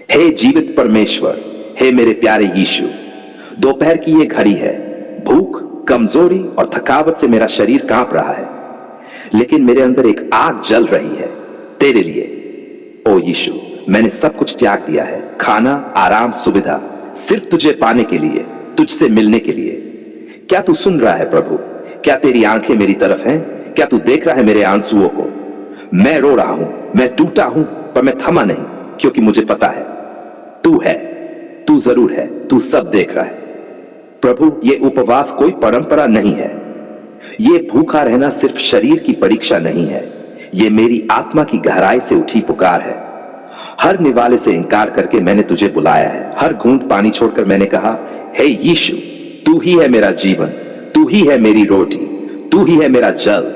हे जीवित परमेश्वर, हे मेरे प्यारे यीशु, दोपहर की ये घड़ी है। भूख, कमजोरी और थकावट से मेरा शरीर कांप रहा है, लेकिन मेरे अंदर एक आग जल रही है तेरे लिए। ओ यीशु, मैंने सब कुछ त्याग दिया है, खाना, आराम, सुविधा, सिर्फ तुझे पाने के लिए, तुझसे मिलने के लिए। क्या तू सुन रहा है प्रभु? क्या तेरी आंखें मेरी तरफ हैं? क्या तू देख रहा है मेरे आंसुओं को? मैं रो रहा हूं, मैं टूटा हूं, पर मैं थमा नहीं, क्योंकि मुझे पता है तू है, तू जरूर है, तू सब देख रहा है। प्रभु, ये उपवास कोई परंपरा नहीं है, ये भूखा रहना सिर्फ शरीर की परीक्षा नहीं है, ये मेरी आत्मा की गहराई से उठी पुकार है। हर निवाले से इनकार करके मैंने तुझे बुलाया है, हर घूंट पानी छोड़कर मैंने कहा, हे यीशु, तू ही है मेरा जीवन, तू ही है मेरी रोटी, तू ही है मेरा जल,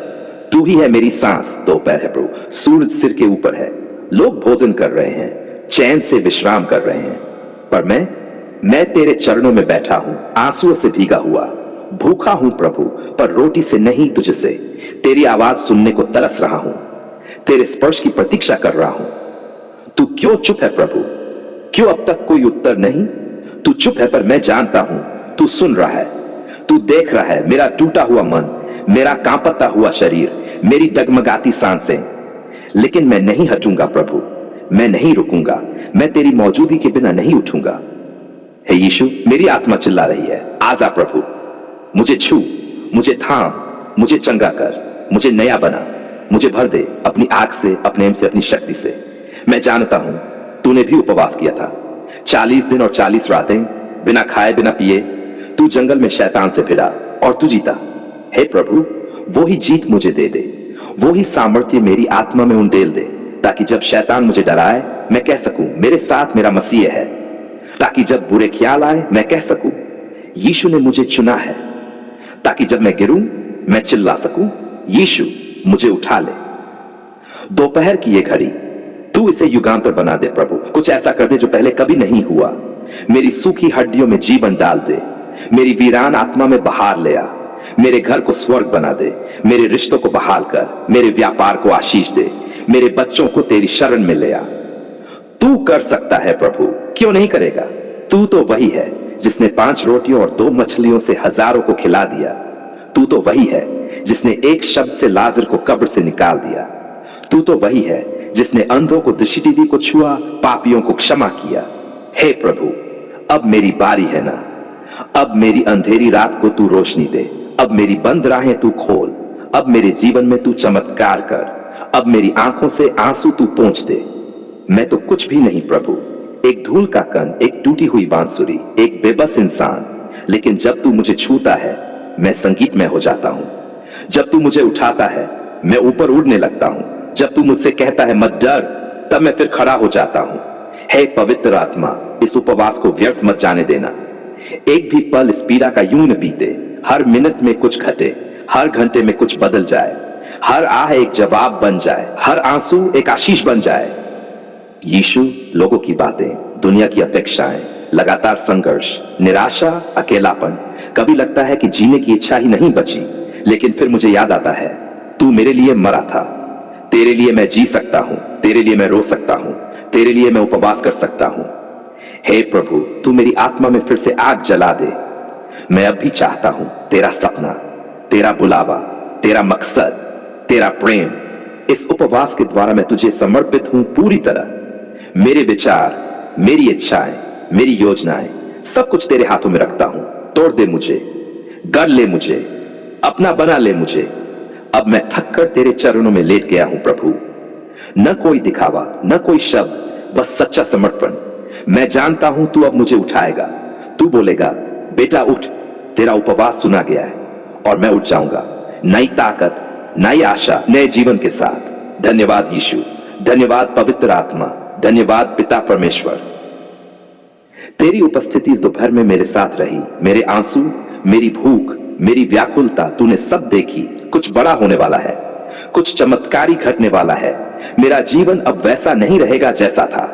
तू ही है मेरी सांस। दोपहर है प्रभु, सूरज सिर के ऊपर है, लोग भोजन कर रहे हैं, चैन से विश्राम कर रहे हैं, पर मैं तेरे चरणों में बैठा हूं, आंसुओं से भीगा हुआ, भूखा हूं प्रभु, पर रोटी से नहीं, तुझसे। तेरी आवाज सुनने को तरस रहा हूं, तेरे स्पर्श की प्रतीक्षा कर रहा हूं। तू क्यों चुप है प्रभु? क्यों अब तक कोई उत्तर नहीं? तू चुप है, पर मैं जानता हूं तू सुन रहा है, तू देख रहा है मेरा टूटा हुआ मन, मेरा कांपता हुआ शरीर, मेरी डगमगाती सांसें। लेकिन मैं नहीं हटूंगा प्रभु, मैं नहीं रुकूंगा, मैं तेरी मौजूदगी के बिना नहीं उठूंगा। हे यीशु, मेरी आत्मा चिल्ला रही है, आजा प्रभु, मुझे छू, मुझे थाम, मुझे चंगा कर, मुझे नया बना, मुझे भर दे अपनी आग से, अपने एम से, अपनी शक्ति से। मैं जानता हूं तूने भी उपवास किया था, 40 दिन और 40 रातें बिना खाए बिना पिए तू जंगल में शैतान से भिड़ा और तू जीता। हे प्रभु, वो ही जीत मुझे दे दे, वो ही सामर्थ्य मेरी आत्मा में उंडेल दे, ताकि जब शैतान मुझे डराए मैं कह सकूं, मेरे साथ मेरा मसीह है। ताकि जब बुरे ख्याल आए मैं कह सकूं, यीशु ने मुझे चुना है। ताकि जब मैं गिरूं मैं चिल्ला सकूं, यीशु मुझे उठा ले। दोपहर की ये घड़ी, तू इसे युगांतर बना दे प्रभु, कुछ ऐसा कर दे जो पहले कभी नहीं हुआ। मेरी सूखी हड्डियों में जीवन डाल दे, मेरी वीरान आत्मा में बहार ले आ, मेरे घर को स्वर्ग बना दे, मेरे रिश्तों को बहाल कर, मेरे व्यापार को आशीष दे, मेरे बच्चों को तेरी शरण में ले आ। तू कर सकता है प्रभु, क्यों नहीं करेगा? तू तो वही है जिसने 5 रोटियों और 2 मछलियों से हजारों को खिला दिया। तू तो वही है जिसने एक शब्द से लाजर को कब्र से निकाल दिया। तू तो वही है जिसने अंधों को दृष्टि को छुआ, पापियों को क्षमा किया। हे प्रभु, अब मेरी बारी है ना, अब मेरी अंधेरी रात को तू रोशनी दे, अब मेरी बंद राहें तू खोल, अब मेरे जीवन में तू चमत्कार कर, अब मेरी आंखों से आंसू तू पोंछ दे। मैं तो कुछ भी नहीं प्रभु, एक धूल का कण, एक टूटी हुई बांसुरी, एक बेबस इंसान, लेकिन जब तू मुझे छूता है मैं संगीतमय हो जाता हूं। जब तू मुझे उठाता है मैं ऊपर उड़ने लगता हूं। जब तू मुझसे कहता है मत डर, तब मैं फिर खड़ा हो जाता हूं। हे पवित्र आत्मा, इस उपवास को व्यर्थ मत जाने देना। एक भी पल इस पीड़ा का यूं न बीते, हर मिनट में कुछ घटे, हर घंटे में कुछ बदल जाए, हर आह एक जवाब बन जाए, हर आंसू एक आशीष बन जाए। यीशु, लोगों की बातें, दुनिया की अपेक्षाएं, लगातार संघर्ष, निराशा, अकेलापन, कभी लगता है कि जीने की इच्छा ही नहीं बची, लेकिन फिर मुझे याद आता है तू मेरे लिए मरा था। तेरे लिए मैं जी सकता हूं, तेरे लिए मैं रो सकता हूं, तेरे लिए मैं उपवास कर सकता हूं। हे प्रभु, तू मेरी आत्मा में फिर से आग जला दे। मैं अब भी चाहता हूं तेरा सपना, तेरा बुलावा, तेरा मकसद, तेरा प्रेम। इस उपवास के द्वारा मैं तुझे समर्पित हूं पूरी तरह। मेरे विचार, मेरी इच्छाएं, मेरी योजनाएं, सब कुछ तेरे हाथों में रखता हूं। तोड़ दे मुझे, गढ़ ले मुझे, अपना बना ले मुझे। अब मैं थक कर तेरे चरणों में लेट गया हूं प्रभु। न कोई दिखावा, न कोई शब्द, बस सच्चा समर्पण। मैं जानता हूं तू अब मुझे उठाएगा। तू बोलेगा, बेटा उठ, तेरा उपवास सुना गया है। और मैं उठ जाऊंगा, नई ताकत, नई आशा, नए जीवन के साथ। धन्यवाद यीशु, धन्यवाद पवित्र आत्मा, धन्यवाद पिता परमेश्वर। तेरी उपस्थिति इस दोपहर में मेरे साथ रही। मेरे आंसू, मेरी भूख, मेरी व्याकुलता तूने सब देखी। कुछ बड़ा होने वाला है, कुछ चमत्कारी घटने वाला है। मेरा जीवन अब वैसा नहीं रहेगा जैसा था।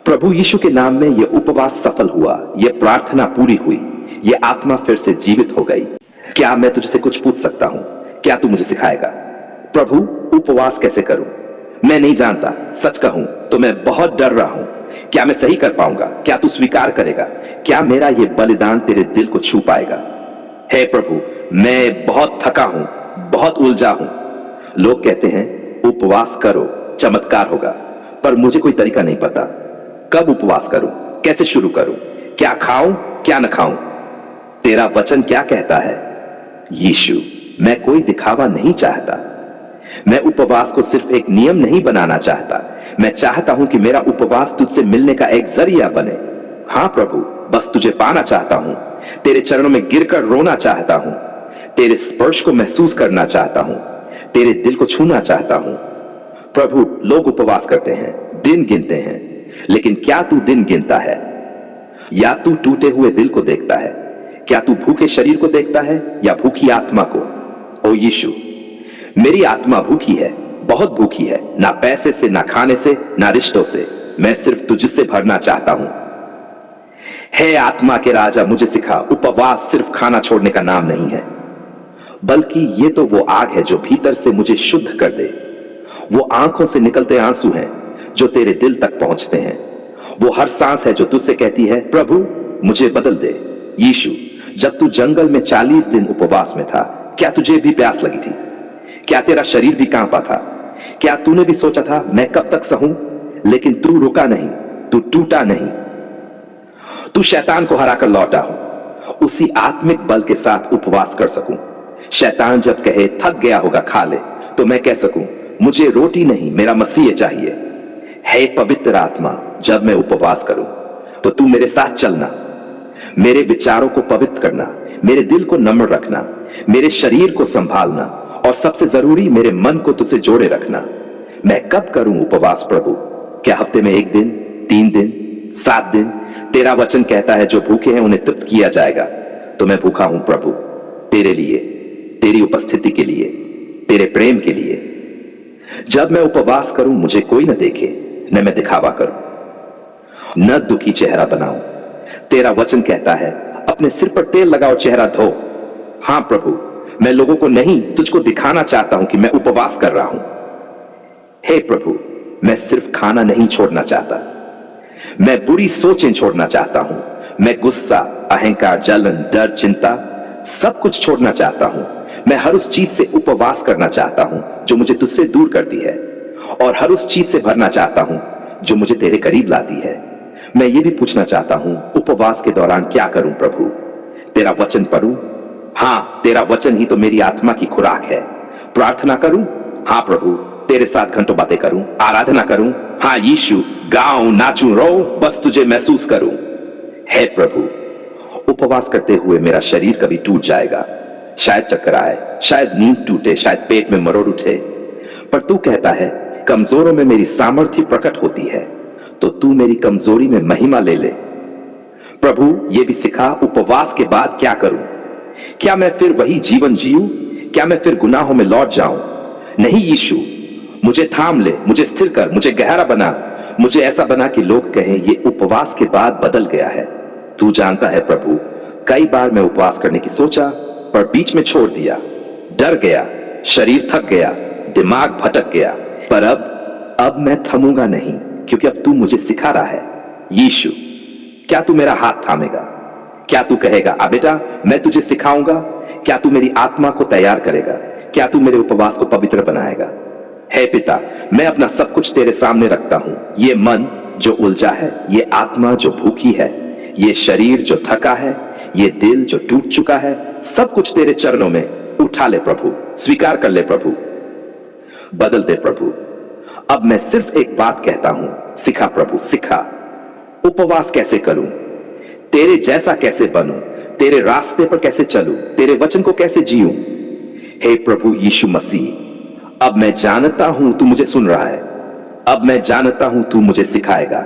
प्रभु यीशु के नाम में यह उपवास सफल हुआ, यह प्रार्थना पूरी हुई, यह आत्मा फिर से जीवित हो गई। क्या मैं तुझसे कुछ पूछ सकता हूं? क्या तू मुझे सिखाएगा? प्रभु, उपवास कैसे करूं? मैं नहीं जानता। सच कहूं तो मैं बहुत डर रहा हूं। क्या मैं सही कर पाऊंगा? क्या तू स्वीकार करेगा? क्या मेरा ये बलिदान तेरे दिल को छू पाएगा? हे प्रभु, मैं बहुत थका हूं, बहुत उलझा हूं। लोग कहते हैं उपवास करो, चमत्कार होगा, पर मुझे कोई तरीका नहीं पता। कब उपवास करूं? कैसे शुरू करूं? क्या खाऊं, क्या न खाऊं? तेरा वचन क्या कहता है? यीशु, मैं कोई दिखावा नहीं चाहता। मैं उपवास को सिर्फ एक नियम नहीं बनाना चाहता। मैं चाहता हूं कि मेरा उपवास तुझसे मिलने का एक जरिया बने। हां प्रभु, बस तुझे पाना चाहता हूं। तेरे चरणों में गिरकर रोना चाहता हूं। तेरे स्पर्श को महसूस करना चाहता हूं। तेरे दिल को छूना चाहता हूं। प्रभु, लोग उपवास करते हैं, दिन गिनते हैं, लेकिन क्या तू दिन गिनता है? या तू टूटे हुए दिल को देखता है? क्या तू भूखे शरीर को देखता है या भूखी आत्मा को? ओ यीशु, मेरी आत्मा भूखी है, बहुत भूखी है, ना पैसे से, ना खाने से, ना रिश्तों से। मैं सिर्फ तुझसे भरना चाहता हूं। हे आत्मा के राजा, मुझे सिखा, उपवास सिर्फ खाना छोड़ने का नाम नहीं है, बल्कि ये तो वो आग है जो भीतर से मुझे शुद्ध कर दे। वो आंखों से निकलते आंसू हैं जो तेरे दिल तक पहुंचते हैं। वो हर सांस है जो तुझसे कहती है, प्रभु मुझे बदल दे। यीशु, जब तू जंगल में 40 दिन उपवास में था, क्या तुझे भी प्यास लगी थी? क्या तेरा शरीर भी कांपा था? क्या तूने भी सोचा था मैं कब तक सहूं? लेकिन तू रुका नहीं, तू टूटा नहीं। तू शैतान को हराकर लौटा हो, उसी आत्मिक बल के साथ उपवास कर सकूं। शैतान जब कहे थक गया होगा खा ले, तो मैं कह सकूं मुझे रोटी नहीं, मेरा मसीह चाहिए। हे पवित्र आत्मा, जब मैं उपवास करूं तो तू मेरे साथ चलना, मेरे विचारों को पवित्र करना, मेरे दिल को नम्र रखना, मेरे शरीर को संभालना, और सबसे जरूरी मेरे मन को तुझसे जोड़े रखना। मैं कब करूं उपवास प्रभु? क्या हफ्ते में 1 दिन, 3 दिन, 7 दिन? तेरा वचन कहता है जो भूखे हैं उन्हें तृप्त किया जाएगा। तो मैं भूखा हूं प्रभु, तेरे लिए, तेरी उपस्थिति के लिए, तेरे प्रेम के लिए। जब मैं उपवास करूं मुझे कोई न देखे, न मैं दिखावा करूं, न दुखी चेहरा बनाऊं। तेरा वचन कहता है अपने सिर पर तेल लगाओ, चेहरा धो। हां प्रभु, मैं लोगों को नहीं, तुझको दिखाना चाहता हूं कि मैं उपवास कर रहा हूं। हे प्रभु, मैं सिर्फ खाना नहीं छोड़ना चाहता, मैं बुरी सोचें छोड़ना चाहता हूं। मैं गुस्सा, अहंकार, जलन, डर, चिंता सब कुछ छोड़ना चाहता हूं। मैं हर उस चीज से उपवास करना चाहता हूं जो मुझे तुझसे दूर करती है, और हर उस चीज से भरना चाहता हूं जो मुझे तेरे करीब लाती है। मैं ये भी पूछना चाहता हूं, उपवास के दौरान क्या करूं प्रभु? तेरा वचन पढ़ूं? हां, तेरा वचन ही तो मेरी आत्मा की खुराक है। प्रार्थना करूं? हां प्रभु, तेरे साथ घंटों बातें करूं, आराधना करूं? हां यीशु, गाऊं, नाचूं, रो, बस तुझे महसूस करूं। हे प्रभु, उपवास करते हुए मेरा शरीर कभी टूट जाएगा, शायद चक्कर आए, शायद नींद टूटे, शायद पेट में मरोड़ उठे, पर तू कहता है कमजोरों में मेरी सामर्थ्य प्रकट होती है। तो तू मेरी कमजोरी में महिमा ले ले। प्रभु, ये भी सिखा उपवास के बाद क्या करूं? क्या मैं फिर वही जीवन जीऊं? क्या मैं फिर गुनाहों में लौट जाऊं? नहीं यीशु, मुझे थाम ले, मुझे स्थिर कर, मुझे गहरा बना, मुझे ऐसा बना कि लोग कहें ये उपवास के बाद बदल गया है। तू जानता है प्रभु, कई बार मैं उपवास करने की सोचा पर बीच में छोड़ दिया, डर गया, शरीर थक गया, दिमाग भटक गया, पर अब मैं थमूंगा नहीं, क्योंकि अब तू मुझे सिखा रहा है। यीशु, क्या तू मेरा हाथ थामेगा? क्या तू कहेगा आ बेटा मैं तुझे सिखाऊंगा? क्या तू मेरी आत्मा को तैयार करेगा? क्या तू मेरे उपवास को पवित्र बनाएगा? हे पिता, मैं अपना सब कुछ तेरे सामने रखता हूं। ये मन जो उलझा है, ये आत्मा जो भूखी है, ये शरीर जो थका है, ये दिल जो टूट चुका है, सब कुछ तेरे चरणों में उठा ले प्रभु, स्वीकार कर ले प्रभु, बदल दे प्रभु। अब मैं सिर्फ एक बात कहता हूं, सिखा प्रभु, सिखा। उपवास कैसे करूं? तेरे जैसा कैसे बनूं? तेरे रास्ते पर कैसे चलूं? तेरे वचन को कैसे जीऊं? हे प्रभु यीशु मसीह, अब मैं जानता हूं तू मुझे सुन रहा है। अब मैं जानता हूं तू मुझे सिखाएगा।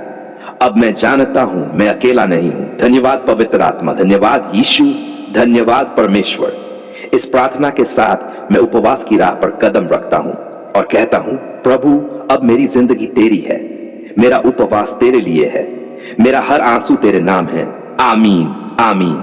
अब मैं जानता हूं मैं अकेला नहीं हूं। धन्यवाद पवित्र आत्मा, धन्यवाद यीशु, धन्यवाद परमेश्वर। इस प्रार्थना के साथ मैं उपवास की राह पर कदम रखता हूं और कहता हूं, प्रभु अब मेरी जिंदगी तेरी है, मेरा उपवास तेरे लिए है, मेरा हर आंसू तेरे नाम है। आमीन, आमीन।